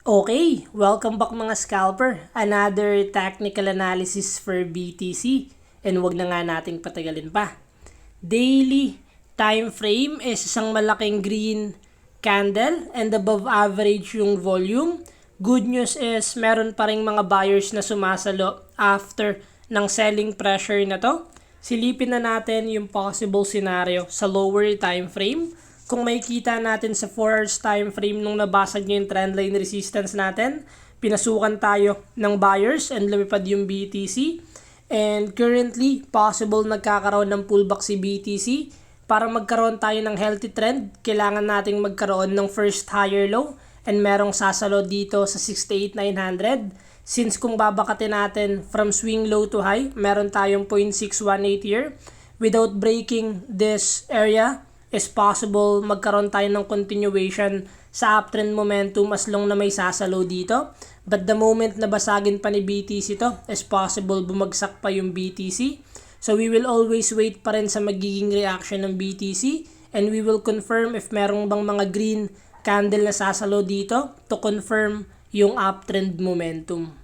Okay, welcome back mga scalper. Another technical analysis for BTC. And wag na nga nating patagalin pa. Daily time frame is isang malaking green candle and above average yung volume. Good news is meron pa ring mga buyers na sumasalo after ng selling pressure na to. Silipin na natin yung possible scenario sa lower time frame. Kung makikita natin sa 4 hours time frame nung nabasag niya yung trendline resistance natin, pinasukan tayo ng buyers and lumipad yung BTC. And currently, possible nagkakaroon ng pullback si BTC. Para magkaroon tayo ng healthy trend, kailangan nating magkaroon ng first higher low and merong sasalo dito sa 68,900. Since kung babakatin natin from swing low to high, meron tayong 0.618 here. Without breaking this area, is possible magkaroon tayo ng continuation sa uptrend momentum as long na may sasalo dito. But the moment na basagin pa ni BTC to, is possible bumagsak pa yung BTC. So we will always wait pa rin sa magiging reaction ng BTC and we will confirm if merong bang mga green candle na sasalo dito to confirm yung uptrend momentum.